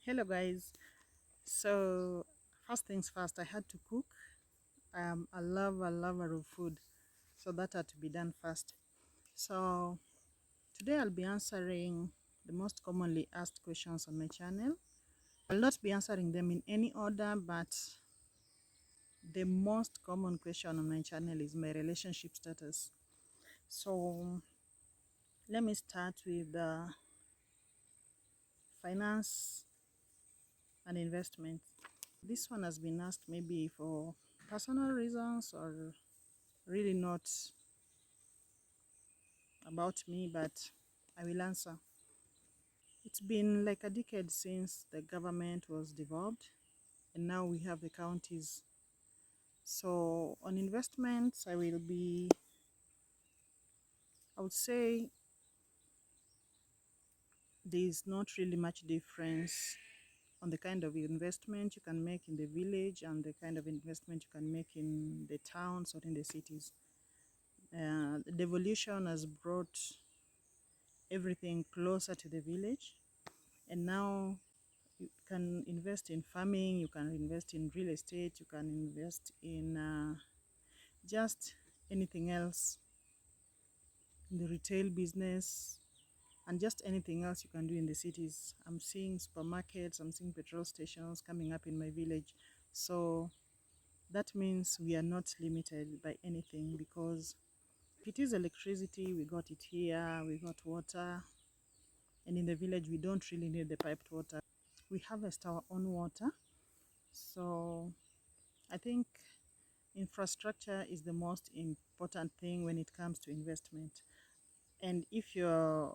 Hello guys. So first things first, I had to cook. I love a lover of food, so that had to be done first. So today I'll be answering the most commonly asked questions on my channel. I'll not be answering them in any order, but the most common question on my channel is my relationship status. So let me start with finance and investment. This one has been asked maybe for personal reasons or really not about me, but I will answer. It's been like a decade since the government was devolved, and now we have the counties. So on investments, I would say there's not really much difference on the kind of investment you can make in the village and the kind of investment you can make in the towns or in the cities. The devolution has brought everything closer to the village, and now you can invest in farming, you can invest in real estate, you can invest in just anything else in the retail business, and just anything else you can do in the cities. I'm seeing supermarkets, I'm seeing petrol stations coming up in my village. So that means we are not limited by anything, because if it is electricity, we got it here, we got water, and in the village we don't really need the piped water. We harvest our own water. So I think infrastructure is the most important thing when it comes to investment. And if you're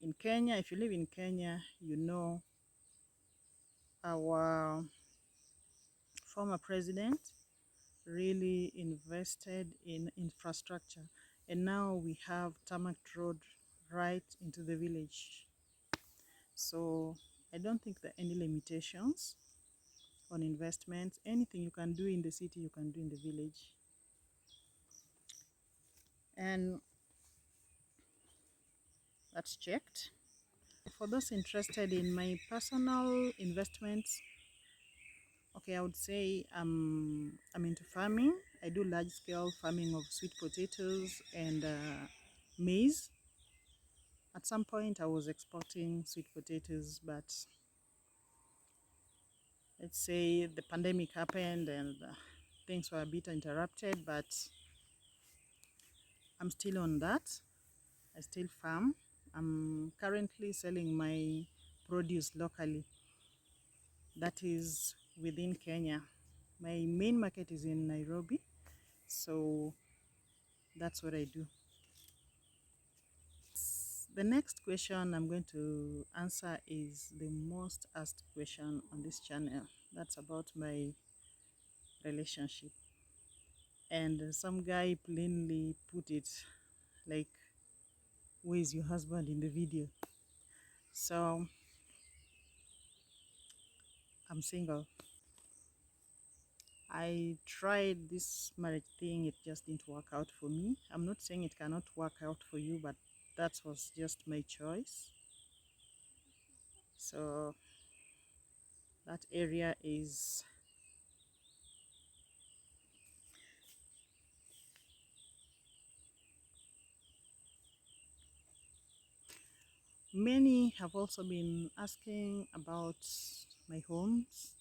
in Kenya, if you live in Kenya, you know our former president really invested in infrastructure. And now we have tarmac road right into the village. So I don't think there are any limitations on investments. Anything you can do in the city, you can do in the village. And that's checked. For those interested in my personal investments, okay, I would say I'm into farming. I do large scale farming of sweet potatoes and maize. At some point I was exporting sweet potatoes, but let's say the pandemic happened and things were a bit interrupted, but I'm still on that. I still farm. I'm currently selling my produce locally, that is within Kenya. My main market is in Nairobi, so that's what I do. The next question I'm going to answer is the most asked question on this channel. That's about my relationship. And some guy plainly put it like, where is your husband in the video? So I'm single. I tried this marriage thing, it just didn't work out for me. I'm not saying it cannot work out for you, but that was just my choice. So that area is many have also been asking about my homes.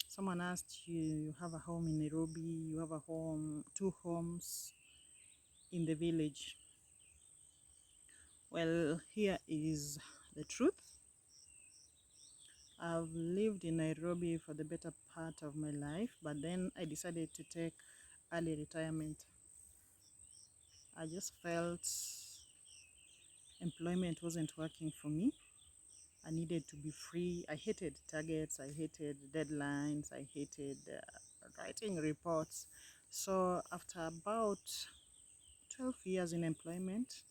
Someone asked, you have a home in Nairobi, you have a home, two homes in the village. Well, here is the truth. I've lived in Nairobi for the better part of my life, but then I decided to take early retirement. I just felt employment wasn't working for me. I needed to be free. I hated targets, I hated deadlines, I hated writing reports. So after about 12 years in employment,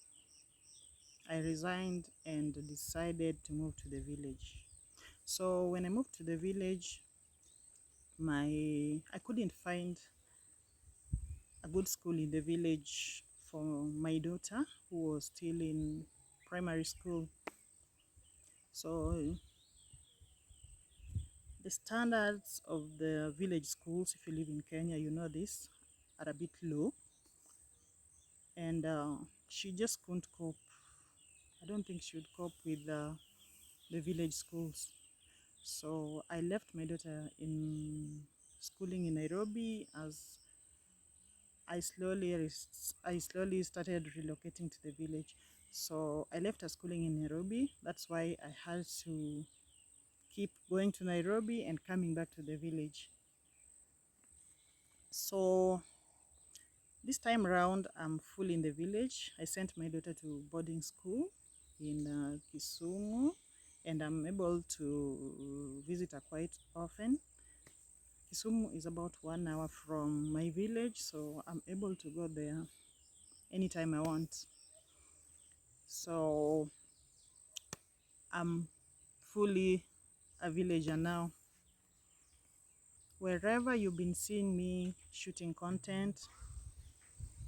I resigned and decided to move to the village. So when I moved to the village, I couldn't find a good school in the village for my daughter, who was still in primary school. So The standards of the village schools, if you live in Kenya, you know this, are a bit low, and she just couldn't cope. I don't think she would cope with the village schools. So I left my daughter in schooling in Nairobi as I slowly started relocating to the village. So I left her schooling in Nairobi. That's why I had to keep going to Nairobi and coming back to the village. So this time around, I'm full in the village. I sent my daughter to boarding school in Kisumu, and I'm able to visit her quite often. Kisumu is about 1 hour from my village, so I'm able to go there anytime I want. So I'm fully a villager now. Wherever you've been seeing me shooting content,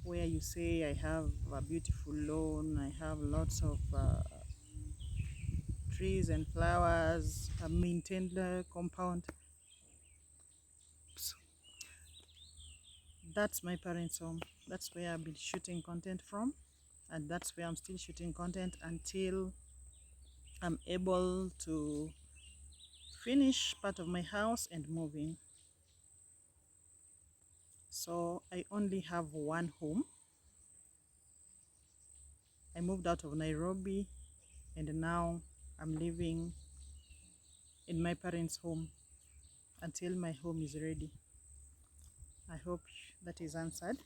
where you say I have a beautiful lawn, I have lots of trees and flowers, a maintained compound, that's my parents' home. That's where I've been shooting content from, and that's where I'm still shooting content until I'm able to finish part of my house and move in. So I only have one home. I moved out of Nairobi, and now I'm living in my parents' home until my home is ready. I hope that is answered.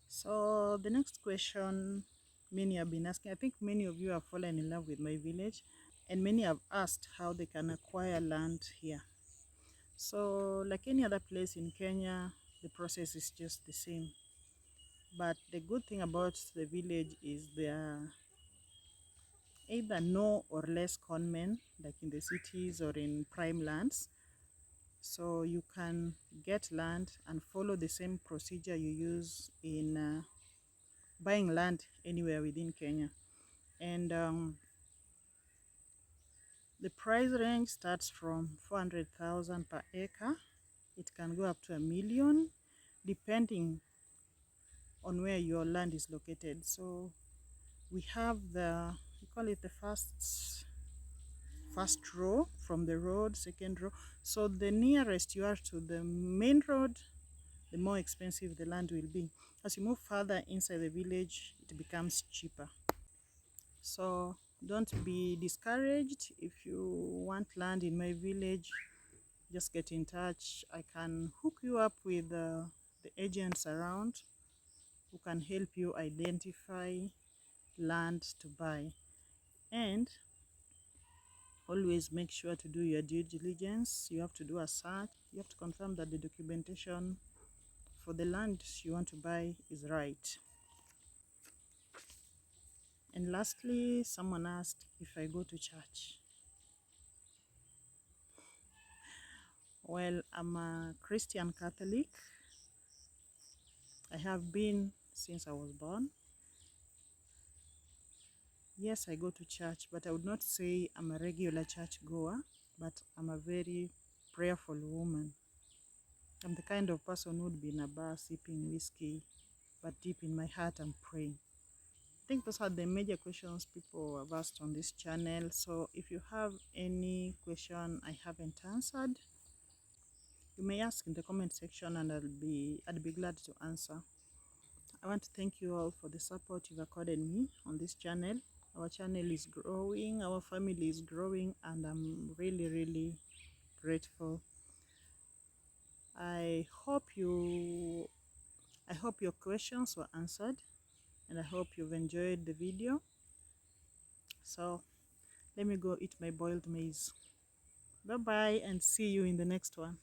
So the next question many have been asking, I think many of you have fallen in love with my village, and many have asked how they can acquire land here. So like any other place in Kenya, the process is just the same. But the good thing about the village is there are either no or less conmen, like in the cities or in prime lands. So you can get land and follow the same procedure you use in buying land anywhere within Kenya. And the price range starts from 400,000 per acre. It can go up to 1 million, depending on where your land is located. So we have we call it the first row from the road, second row. So the nearest you are to the main road, the more expensive the land will be. As you move further inside the village, it becomes cheaper. So don't be discouraged. If you want land in my village, just get in touch. I can hook you up with the agents around who can help you identify land to buy. And always make sure to do your due diligence. You have to do a search. You have to confirm that the documentation for the land you want to buy is right. And lastly, someone asked if I go to church. Well, I'm a Christian Catholic. I have been since I was born. Yes, I go to church, but I would not say I'm a regular church goer, but I'm a very prayerful woman. I'm the kind of person who would be in a bar sipping whiskey, but deep in my heart I'm praying. I think those are the major questions people have asked on this channel. So if you have any question I haven't answered, you may ask in the comment section and I'd be glad to answer. I want to thank you all for the support you've accorded me on this channel. Our channel is growing, our family is growing, and I'm really grateful. I hope your questions were answered, and I hope you've enjoyed the video. So let me go eat my boiled maize. Bye bye, and see you in the next one.